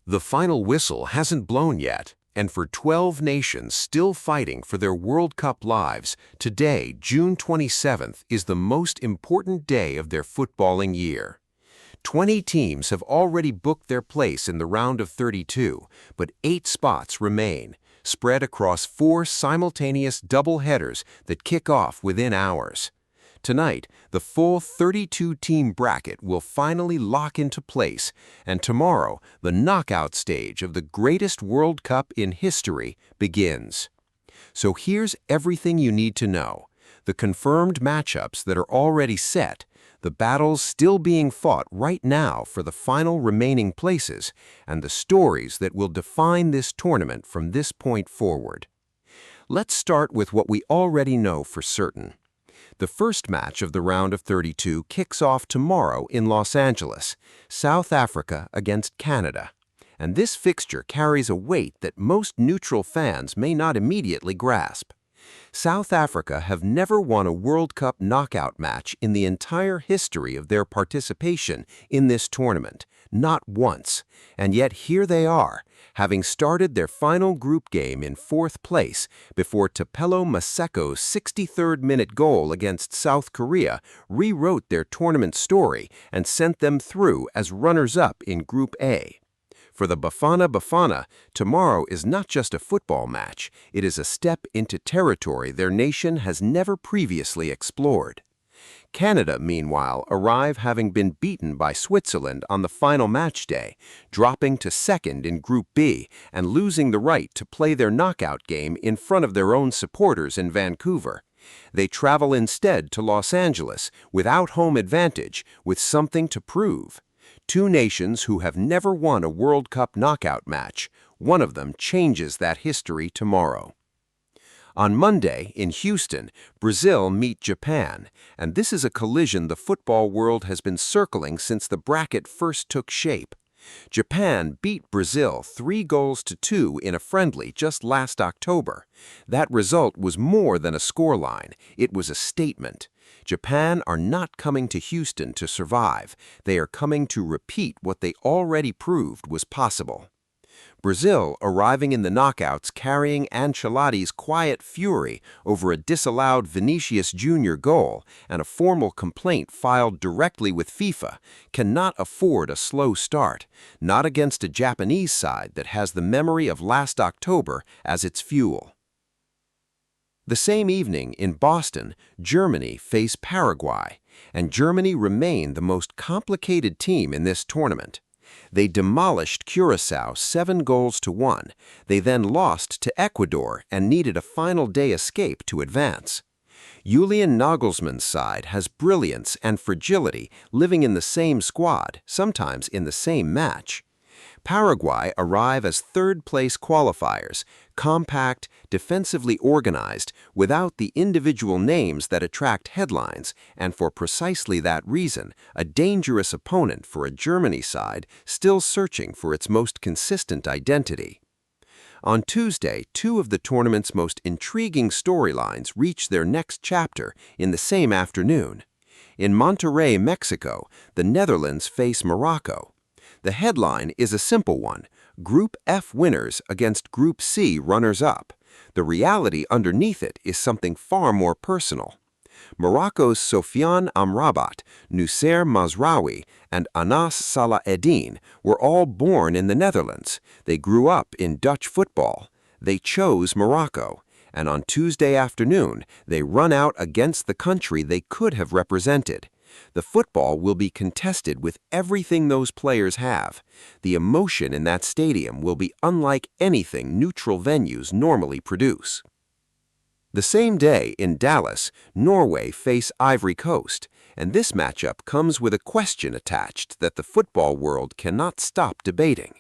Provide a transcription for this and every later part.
The final whistle hasn't blown yet, and for 12 nations still fighting for their World Cup lives, today, June 27th, is the most important day of their footballing year. 20 teams have already booked their place in the round of 32, but 8 spots remain, spread across 4 simultaneous double headers that kick off within hours. Tonight, the full 32-team bracket will finally lock into place, and tomorrow, the knockout stage of the greatest World Cup in history begins. So here's everything you need to know: the confirmed matchups that are already set, the battles still being fought right now for the final remaining places, and the stories that will define this tournament from this point forward. Let's start with what we already know for certain. The first match of the round of 32 kicks off tomorrow in Los Angeles, South Africa against Canada. And this fixture carries a weight that most neutral fans may not immediately grasp. South Africa have never won a World Cup knockout match in the entire history of their participation in this tournament, not once. And yet here they are, having started their final group game in 4th place before Tupelo Maseko's 63rd-minute goal against South Korea rewrote their tournament story and sent them through as runners-up in Group A. For the Bafana Bafana, tomorrow is not just a football match, it is a step into territory their nation has never previously explored. Canada, meanwhile, arrive having been beaten by Switzerland on the final match day, dropping to 2nd in Group B and losing the right to play their knockout game in front of their own supporters in Vancouver. They travel instead to Los Angeles without home advantage, with something to prove. 2 nations who have never won a World Cup knockout match. One of them changes that history tomorrow. On Monday, in Houston, Brazil meet Japan, and this is a collision the football world has been circling since the bracket first took shape. Japan beat Brazil 3-2 in a friendly just last October. That result was more than a scoreline, it was a statement. Japan are not coming to Houston to survive, they are coming to repeat what they already proved was possible. Brazil arriving in the knockouts carrying Ancelotti's quiet fury over a disallowed Vinicius Jr. goal and a formal complaint filed directly with FIFA cannot afford a slow start, not against a Japanese side that has the memory of last October as its fuel. The same evening in Boston, Germany face Paraguay, and Germany remain the most complicated team in this tournament. They demolished Curaçao 7-1. They then lost to Ecuador and needed a final day escape to advance. Julian Nagelsmann's side has brilliance and fragility living in the same squad, sometimes in the same match. Paraguay arrive as 3rd-place qualifiers, compact, defensively organized, without the individual names that attract headlines, and for precisely that reason, a dangerous opponent for a Germany side still searching for its most consistent identity. On Tuesday, 2 of the tournament's most intriguing storylines reach their next chapter in the same afternoon. In Monterrey, Mexico, the Netherlands face Morocco. The headline is a simple one: Group F winners against Group C runners-up. The reality underneath it is something far more personal. Morocco's Sofiane Amrabat, Noussair Mazraoui, and Anas Salah Eddine were all born in the Netherlands. They grew up in Dutch football. They chose Morocco. And on Tuesday afternoon, they run out against the country they could have represented. The football will be contested with everything those players have. The emotion in that stadium will be unlike anything neutral venues normally produce. The same day in Dallas, Norway face Ivory Coast, and this matchup comes with a question attached that the football world cannot stop debating.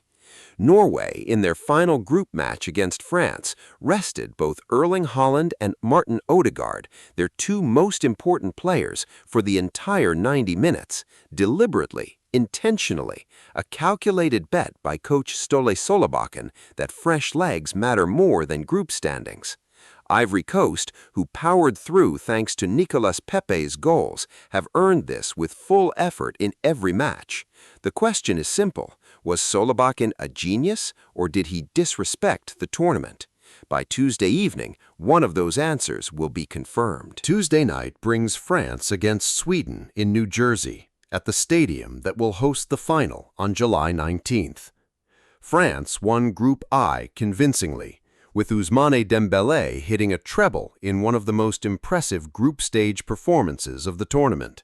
Norway, in their final group match against France, rested both Erling Haaland and Martin Odegaard, their 2 most important players, for the entire 90 minutes, deliberately, intentionally, a calculated bet by coach Ståle Solbakken that fresh legs matter more than group standings. Ivory Coast, who powered through thanks to Nicolas Pepe's goals, have earned this with full effort in every match. The question is simple: Was Solbakken a genius, or did he disrespect the tournament? By Tuesday evening, one of those answers will be confirmed. Tuesday night brings France against Sweden in New Jersey, at the stadium that will host the final on July 19th. France won Group I convincingly, with Ousmane Dembélé hitting a treble in one of the most impressive group stage performances of the tournament.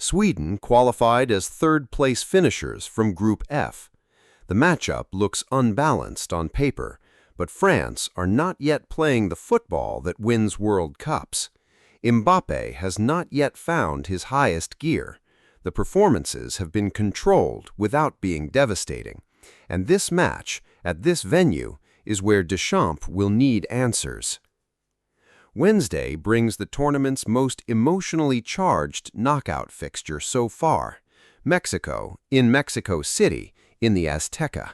Sweden qualified as third-place finishers from Group F. The matchup looks unbalanced on paper, but France are not yet playing the football that wins World Cups. Mbappé has not yet found his highest gear. The performances have been controlled without being devastating, and this match, at this venue, is where Deschamps will need answers. Wednesday brings the tournament's most emotionally charged knockout fixture so far, Mexico in Mexico City in the Azteca.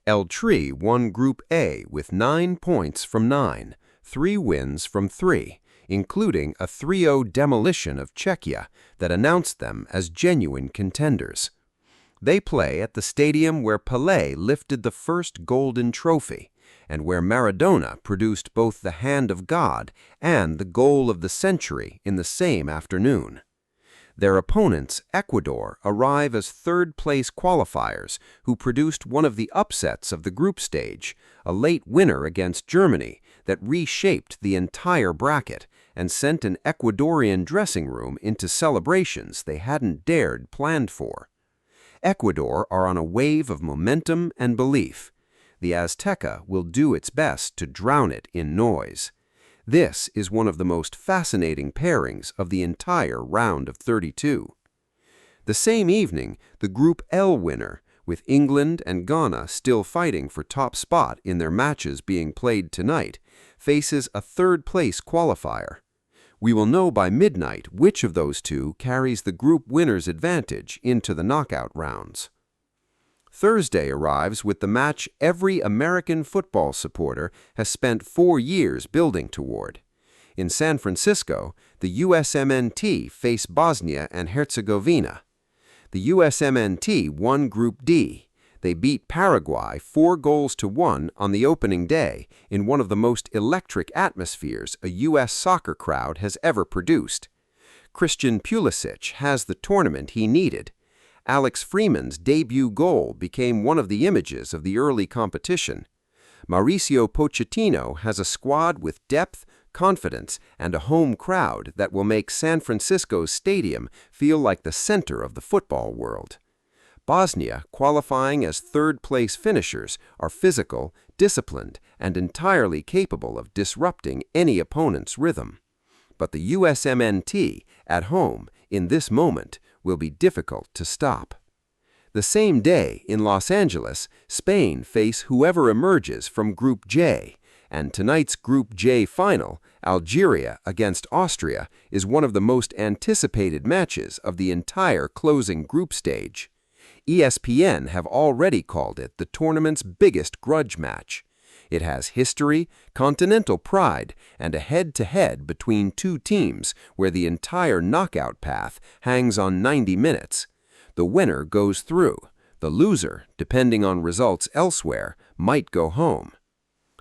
El Tri won Group A with 9 points from 9, 3 wins from 3, including a 3-0 demolition of Czechia that announced them as genuine contenders. They play at the stadium where Pelé lifted the first golden trophy, and where Maradona produced both the hand of God and the goal of the century in the same afternoon. Their opponents, Ecuador, arrive as third-place qualifiers who produced one of the upsets of the group stage, a late winner against Germany that reshaped the entire bracket and sent an Ecuadorian dressing room into celebrations they hadn't dared plan for. Ecuador are on a wave of momentum and belief. The Azteca will do its best to drown it in noise. This is one of the most fascinating pairings of the entire round of 32. The same evening, the Group L winner, with England and Ghana still fighting for top spot in their matches being played tonight, faces a third-place qualifier. We will know by midnight which of those two carries the group winner's advantage into the knockout rounds. Thursday arrives with the match every American football supporter has spent 4 years building toward. In San Francisco, the USMNT face Bosnia and Herzegovina. The USMNT won Group D. They beat Paraguay 4-1 on the opening day in one of the most electric atmospheres a U.S. soccer crowd has ever produced. Christian Pulisic has the tournament he needed. Alex Freeman's debut goal became one of the images of the early competition. Mauricio Pochettino has a squad with depth, confidence, and a home crowd that will make San Francisco's stadium feel like the center of the football world. Bosnia, qualifying as third-place finishers, are physical, disciplined, and entirely capable of disrupting any opponent's rhythm. But the USMNT, at home, in this moment, will be difficult to stop. The same day, in Los Angeles, Spain face whoever emerges from Group J, and tonight's Group J final, Algeria against Austria, is one of the most anticipated matches of the entire closing group stage. ESPN have already called it the tournament's biggest grudge match. It has history, continental pride, and a head-to-head between two teams where the entire knockout path hangs on 90 minutes. The winner goes through. The loser, depending on results elsewhere, might go home.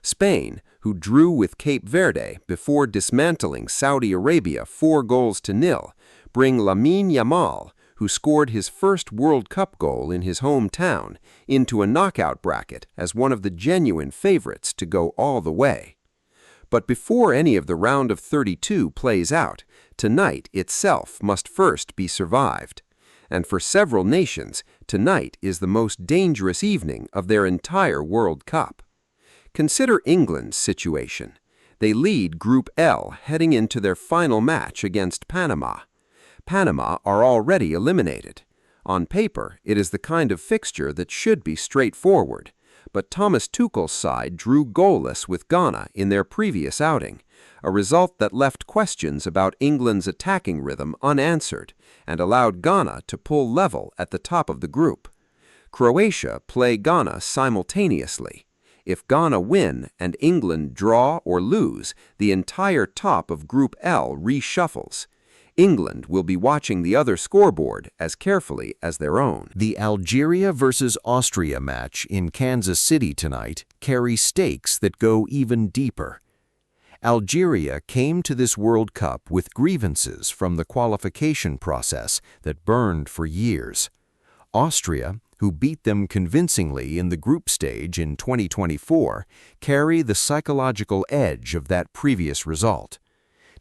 Spain, who drew with Cape Verde before dismantling Saudi Arabia 4-0, bring Lamine Yamal, who scored his first World Cup goal in his hometown, into a knockout bracket as one of the genuine favorites to go all the way. But before any of the round of 32 plays out, tonight itself must first be survived. And for several nations, tonight is the most dangerous evening of their entire World Cup. Consider England's situation. They lead Group L heading into their final match against Panama. Panama are already eliminated. On paper, it is the kind of fixture that should be straightforward, but Thomas Tuchel's side drew goalless with Ghana in their previous outing, a result that left questions about England's attacking rhythm unanswered and allowed Ghana to pull level at the top of the group. Croatia play Ghana simultaneously. If Ghana win and England draw or lose, the entire top of Group L reshuffles. England will be watching the other scoreboard as carefully as their own. The Algeria versus Austria match in Kansas City tonight carries stakes that go even deeper. Algeria came to this World Cup with grievances from the qualification process that burned for years. Austria, who beat them convincingly in the group stage in 2024, carry the psychological edge of that previous result.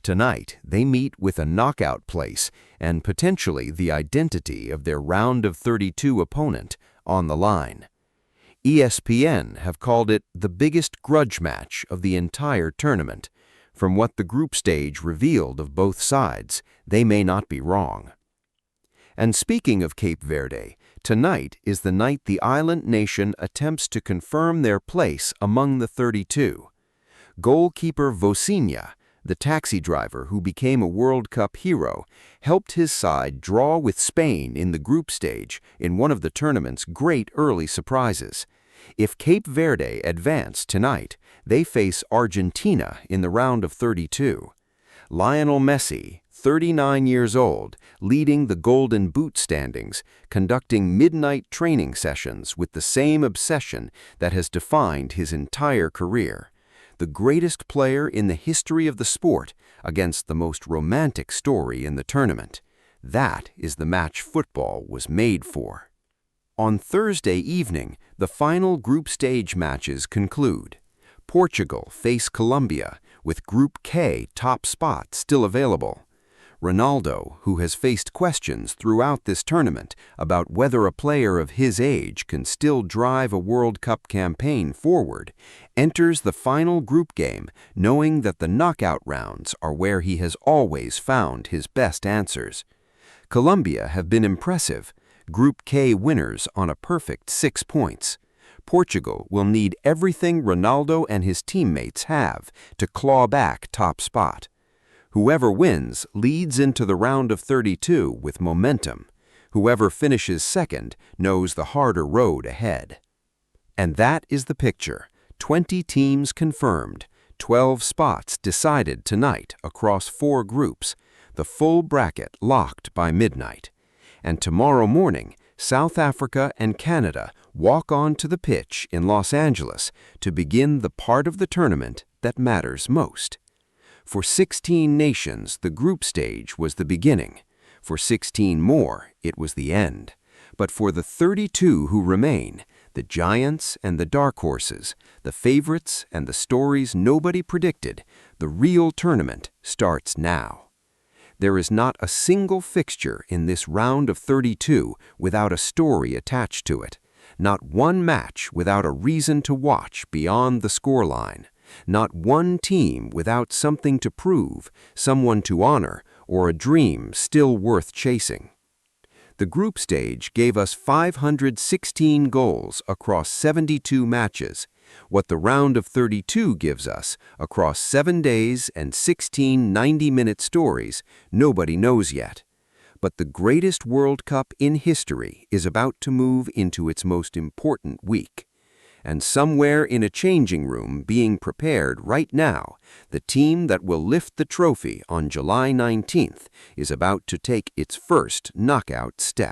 Tonight, they meet with a knockout place and potentially the identity of their round of 32 opponent on the line. ESPN have called it the biggest grudge match of the entire tournament. From what the group stage revealed of both sides, they may not be wrong. And speaking of Cape Verde, tonight is the night the island nation attempts to confirm their place among the 32. Goalkeeper Vosinha, the taxi driver who became a World Cup hero, helped his side draw with Spain in the group stage in one of the tournament's great early surprises. If Cape Verde advance tonight, they face Argentina in the round of 32. Lionel Messi, 39 years old, leading the Golden Boot standings, conducting midnight training sessions with the same obsession that has defined his entire career. The greatest player in the history of the sport against the most romantic story in the tournament. That is the match football was made for. On Thursday evening, the final group stage matches conclude. Portugal face Colombia, with Group K top spot still available. Ronaldo, who has faced questions throughout this tournament about whether a player of his age can still drive a World Cup campaign forward, enters the final group game knowing that the knockout rounds are where he has always found his best answers. Colombia have been impressive, Group K winners on a perfect 6 points. Portugal will need everything Ronaldo and his teammates have to claw back top spot. Whoever wins leads into the round of 32 with momentum. Whoever finishes second knows the harder road ahead. And that is the picture. 20 teams confirmed, 12 spots decided tonight across 4 groups, the full bracket locked by midnight. And tomorrow morning, South Africa and Canada walk on to the pitch in Los Angeles to begin the part of the tournament that matters most. For 16 nations, the group stage was the beginning. For 16 more, it was the end. But for the 32 who remain, the giants and the dark horses, the favorites and the stories nobody predicted, the real tournament starts now. There is not a single fixture in this round of 32 without a story attached to it. Not one match without a reason to watch beyond the scoreline. Not one team without something to prove, someone to honor, or a dream still worth chasing. The group stage gave us 516 goals across 72 matches. What the round of 32 gives us across 7 days and 16 90-minute stories, nobody knows yet. But the greatest World Cup in history is about to move into its most important week. And somewhere in a changing room being prepared right now, the team that will lift the trophy on July 19th is about to take its first knockout step.